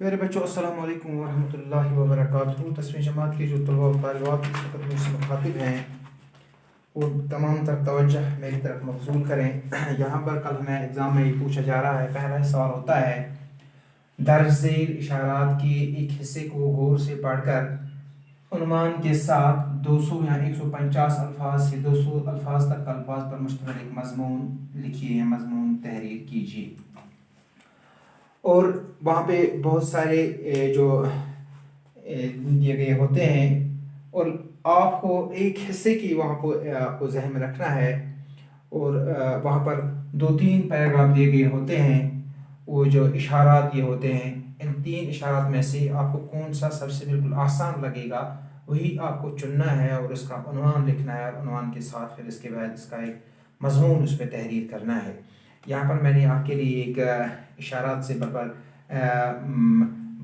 پیارے بچوں، السلام علیکم ورحمۃ اللہ وبرکاتہ۔ 10ویں جماعت کے جو طلباء و طالبات اس وقت مجھ سے مخاطب ہیں وہ تمام تر توجہ میری طرف مبذول کریں۔ یہاں پر کل ہمیں ایگزام میں یہ پوچھا جا رہا ہے، پہلا سوال ہوتا ہے درج ذیل اشارات کے ایک حصے کو غور سے پڑھ کر عنوان کے ساتھ 200 یا 150 الفاظ سے 200 الفاظ تک الفاظ پر مشتمل ایک مضمون لکھیے یا مضمون تحریر کیجیے۔ اور وہاں پہ بہت سارے جو دیے گئے ہوتے ہیں اور آپ کو ایک حصے کی وہاں پہ آپ کو ذہن میں رکھنا ہے، اور وہاں پر 2-3 پیراگراف دیے گئے ہوتے ہیں۔ وہ جو اشارات یہ ہوتے ہیں، ان 3 اشارات میں سے آپ کو کون سا سب سے بالکل آسان لگے گا وہی آپ کو چننا ہے اور اس کا عنوان لکھنا ہے، اور عنوان کے ساتھ پھر اس کے بعد اس کا ایک مضمون اس پہ تحریر کرنا ہے۔ یہاں پر میں نے آپ کے لیے ایک اشارات سے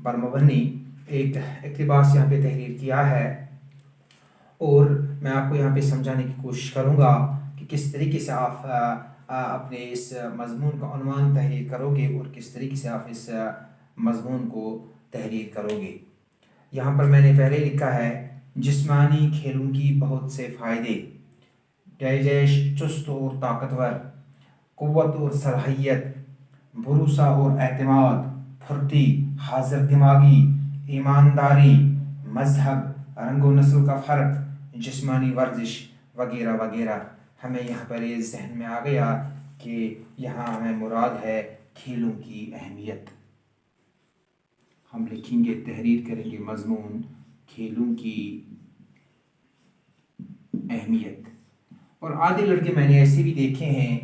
پر مبنی ایک اقتباس یہاں پہ تحریر کیا ہے، اور میں آپ کو یہاں پہ سمجھانے کی کوشش کروں گا کہ کس طریقے سے آپ اپنے اس مضمون کا عنوان تحریر کرو گے اور کس طریقے سے آپ اس مضمون کو تحریر کرو گے۔ یہاں پر میں نے پہلے لکھا ہے جسمانی کھیلوں کی بہت سے فائدے، ڈائجیش چست اور طاقتور، قوت اور صلاحیت، بھروسہ اور اعتماد، پھرتی، حاضر دماغی، ایمانداری، مذہب، رنگ و نسل کا فرق، جسمانی ورزش وغیرہ وغیرہ۔ ہمیں یہاں پر یہ ذہن میں آ گیا کہ یہاں ہمیں مراد ہے کھیلوں کی اہمیت۔ ہم لکھیں گے، تحریر کریں گے مضمون کھیلوں کی اہمیت۔ اور آدھے لڑکے میں نے ایسے بھی دیکھے ہیں،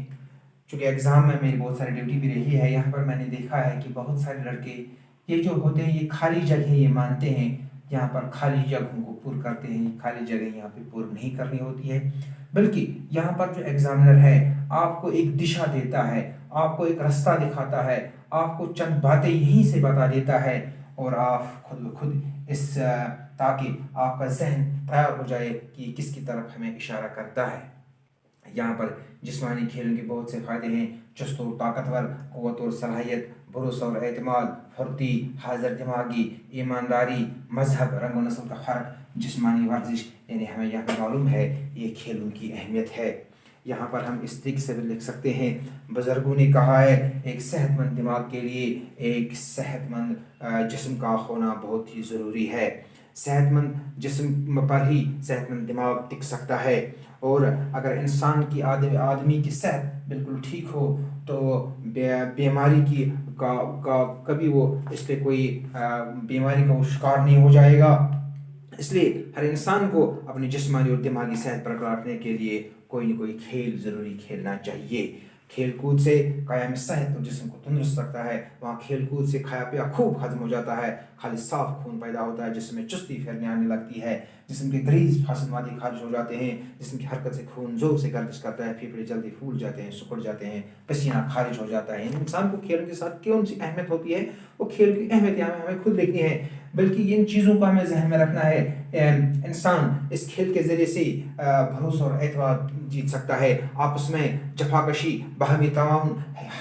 چونکہ ایگزام میں میری بہت ساری ڈیوٹی بھی رہی ہے، یہاں پر میں نے دیکھا ہے کہ بہت سارے لڑکے یہ جو ہوتے ہیں یہ خالی جگہ یہ مانتے ہیں، یہاں پر خالی جگہوں کو پر کرتے ہیں، خالی جگہ یہاں پہ پر نہیں کرنی ہوتی ہے، بلکہ یہاں پر جو ایگزامنر ہے آپ کو ایک دشا دیتا ہے، آپ کو ایک رستہ دکھاتا ہے، آپ کو چند باتیں یہیں سے بتا دیتا ہے، اور آپ خود بخود اس تاکہ آپ کا ذہن تیار ہو جائے کہ کس کی طرف ہمیں اشارہ کرتا ہے۔ یہاں پر جسمانی کھیلوں کے بہت سے فائدے ہیں، چست و طاقتور، قوت اور صلاحیت، بھروسہ اور اعتماد، پھرتی، حاضر دماغی، ایمانداری، مذہب، رنگ و نسل کا فرق، جسمانی ورزش، یعنی ہمیں یہاں پہ معلوم ہے یہ کھیلوں کی اہمیت ہے۔ یہاں پر ہم اس طریقے سے بھی لکھ سکتے ہیں، بزرگوں نے کہا ہے ایک صحت مند دماغ کے لیے ایک صحت مند جسم کا ہونا بہت ہی ضروری ہے۔ صحت مند جسم پر ہی صحت مند دماغ ٹک سکتا ہے، اور اگر انسان کی آدمی کی صحت بالکل ٹھیک ہو تو بیماری کی کبھی وہ اس پہ کوئی بیماری کا وہ شکار نہیں ہو جائے گا۔ اس لیے ہر انسان کو اپنی جسمانی اور دماغی صحت برقرار رکھنے کے لیے کوئی نہ کوئی کھیل ضروری کھیلنا چاہیے۔ کھیل کود سے قیام صحت اور جسم کو تندرست رکھتا ہے، وہاں کھیل کود سے کھایا پیا خوب ہضم ہو جاتا ہے، خالی صاف خون پیدا ہوتا ہے، جسم میں چستی پھیرنے آنے لگتی ہے، جسم کے غلیظ فاسد مادے خارج ہو جاتے ہیں، جسم کی حرکت سے خون زور سے گردش کرتا ہے، پھیپھڑے جلدی پھول جاتے ہیں، سکڑ جاتے ہیں، پسینہ خارج ہو جاتا ہے۔ انسان کو کھیل کے ساتھ کون سی اہمیت ہوتی ہے، وہ کھیل کی اہمیت ہمیں خود دیکھنی ہے، بلکہ ان چیزوں کو ہمیں ذہن میں رکھنا ہے۔ انسان اس کھیل کے ذریعے سے بھروسہ اور اعتماد جیت سکتا ہے، آپس میں جفاکشی، باہمی تعاون،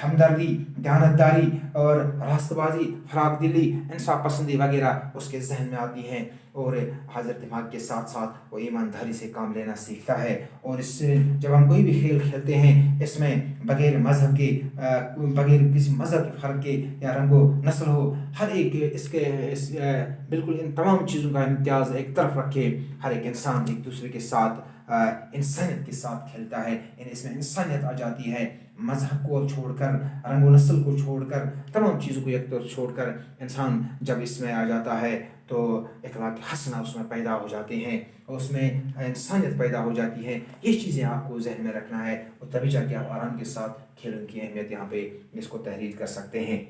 ہمدردی، دیانتداری اور راست بازی، فراق دلی، انصاف پسندی وغیرہ اس کے ذہن میں آتی ہیں، اور حاضر دماغ کے ساتھ ساتھ وہ ایمانداری سے کام لینا سیکھتا ہے۔ اور اس سے جب ہم کوئی بھی کھیل کھیلتے ہیں اس میں بغیر مذہب کے، بغیر کسی مذہب کے فرق کے یا رنگ و نسل ہو، ہر ایک بالکل ان تمام چیزوں کا امتیاز ایک طرف رکھے، ہر ایک انسان ایک دوسرے کے ساتھ انسانیت کے ساتھ کھیلتا ہے، یعنی اس میں انسانیت آ جاتی ہے۔ مذہب کو چھوڑ کر، رنگ و نسل کو چھوڑ کر، تمام چیزوں کو یک طرف چھوڑ کر انسان جب اس میں آ جاتا ہے تو اخلاق حسنہ اس میں پیدا ہو جاتے ہیں، اور اس میں انسانیت پیدا ہو جاتی ہے۔ یہ چیزیں آپ کو ذہن میں رکھنا ہے، اور تبھی جا کے آپ آرام کے ساتھ کھیلوں کی اہمیت یہاں پہ اس کو تحریر کر سکتے ہیں۔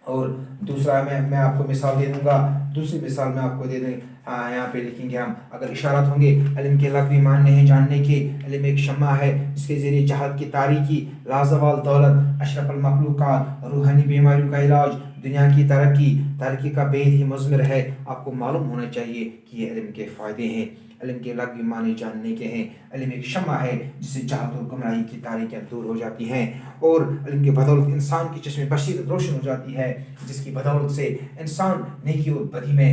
اور دوسرا میں آپ کو مثال دے دوں گا، دوسری مثال میں آپ کو دے دیں، یہاں پہ لکھیں گے ہم، اگر اشارات ہوں گے علم کے لغوی معنی ہیں جاننے کے، علم ایک شمع ہے جس کے ذریعے جہاد کی تاریکی، لازوال دولت، اشرف المخلوقات، روحانی بیماریوں کا علاج، دنیا کی ترقی کا بید ہی مضمر ہے۔ آپ کو معلوم ہونا چاہیے کہ یہ علم کے فائدے ہیں۔ علم کے لغوی معنی جاننے کے ہیں۔ علم ایک شمع ہے جس سے جہالت اور گمراہی کی تاریکیاں دور ہو جاتی ہیں، اور علم کی بدولت انسان کی چشم بصیرت روشن ہو جاتی ہے، جس کی بدولت سے انسان نیکی اور بدی میں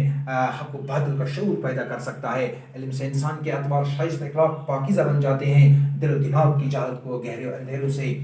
حق و باطل کا شعور پیدا کر سکتا ہے۔ علم سے انسان کے اعتبار شائستہ اخلاق پاکیزہ بن جاتے ہیں، دل و دماغ کی جہالت کو گہرے اندھیروں سے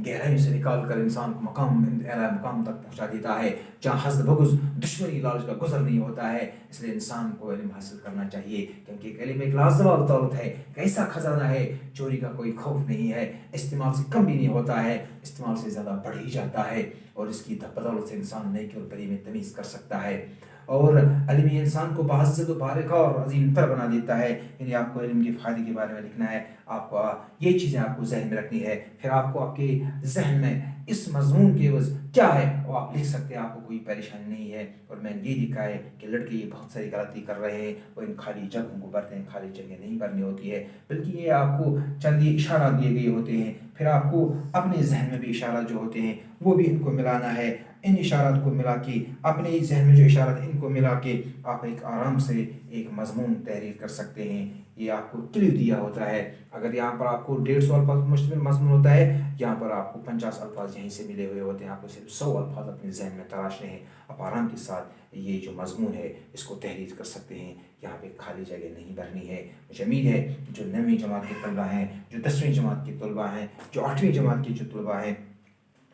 گہرائی سے نکال کر انسان کو مقام تک پہنچا دیتا ہے جہاں حسد، بغض، دشمنی، لالچ کا گزر نہیں ہوتا ہے۔ اس لیے انسان کو علم حاصل کرنا چاہیے، کیونکہ علم ایک لازوال دولت ہے، ایک ایسا خزانہ ہے، چوری کا کوئی خوف نہیں ہے، استعمال سے کم بھی نہیں ہوتا ہے، استعمال سے زیادہ بڑھ ہی جاتا ہے، اور اس کی بدولت سے انسان نیکی اور بدی میں تمیز کر سکتا ہے۔ اور علم انسان کو باعزت و بارکہ اور عظیم تر بنا دیتا ہے۔ یعنی آپ کو علم کے فائدے کے بارے میں لکھنا ہے، آپ کو یہ چیزیں آپ کو ذہن میں رکھنی ہے، پھر آپ کو آپ کے ذہن میں اس مضمون کے عوض کیا ہے وہ آپ لکھ سکتے ہیں، آپ کو کوئی پریشانی نہیں ہے۔ اور میں نے یہ لکھا ہے کہ لڑکے یہ بہت ساری غلطی کر رہے ہیں، وہ ان خالی جگہوں کو بھرتے ہیں، خالی جگہ نہیں بھرنی ہوتی ہے، بلکہ یہ آپ کو چند یہ اشارات دیے گئے ہوتے ہیں، پھر آپ کو اپنے ذہن میں بھی اشارات جو ہوتے ہیں وہ بھی ان کو ملانا ہے۔ ان اشارات کو ملا کے اپنے ذہن میں جو اشارات ان کو ملا کے آپ ایک آرام سے ایک مضمون تحریر کر سکتے ہیں۔ یہ آپ کو کلیو دیا ہوتا ہے، اگر یہاں پر آپ کو 150 الفاظ مشتمل مضمون ہوتا ہے، یہاں پر آپ کو 50 الفاظ یہیں سے ملے ہوئے ہوتے ہیں، آپ کو صرف 100 الفاظ اپنے ذہن میں تراشنے ہیں، آپ آرام کے ساتھ یہ جو مضمون ہے اس کو تحریر کر سکتے ہیں۔ یہاں پہ خالی جگہ نہیں بھرنی ہے۔ مجھے امید ہے جو 9ویں جماعت کے طلبہ ہیں، جو 10ویں جماعت کے طلبہ ہیں، جو 8ویں جماعت کے جو طلبہ ہیں،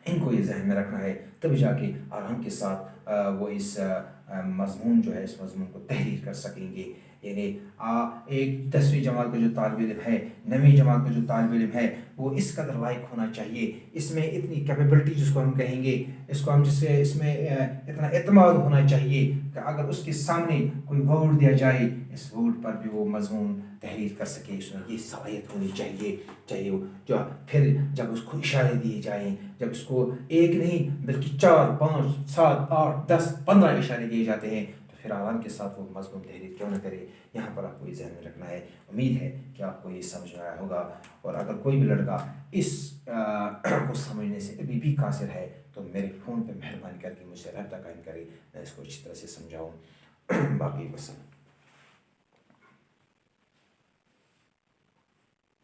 ان کو یہ ذہن میں رکھنا ہے، تب جا کے آرام کے ساتھ وہ اس مضمون جو ہے اس مضمون کو تحریر کر سکیں گے۔ یعنی ایک 10ویں جماعت کا جو طالب علم ہے، 9ویں جماعت کا جو طالب علم ہے، وہ اس قدر لائق ہونا چاہیے، اس میں اتنی کیپیبلٹی جس کو ہم کہیں گے، اس کو ہم اس میں اتنا اعتماد ہونا چاہیے کہ اگر اس کے سامنے کوئی ورڈ دیا جائے، اس ورڈ پر بھی وہ مضمون تحریر کر سکے، اس میں یہ صلاحیت ہونی چاہیے جو پھر جب اس کو اشارے دیے جائیں، جب اس کو ایک نہیں بلکہ 4، 5، 7، 8، 10، 15 اشارے دیے جاتے ہیں، تو پھر آرام کے ساتھ وہ مضمون تحریر کیوں نہ کرے۔ یہاں پر آپ کو یہ ذہن میں رکھنا ہے۔ امید ہے کہ آپ کو یہ سمجھ میں آیا ہوگا، اور اگر کوئی بھی لڑکا اس کو سمجھنے سے ابھی بھی قاصر ہے تو میرے فون پہ مہربانی کر کے مجھ سے رابطہ قائم کرے، میں اس کو اچھی طرح سے سمجھاؤں۔ باقی وسلم۔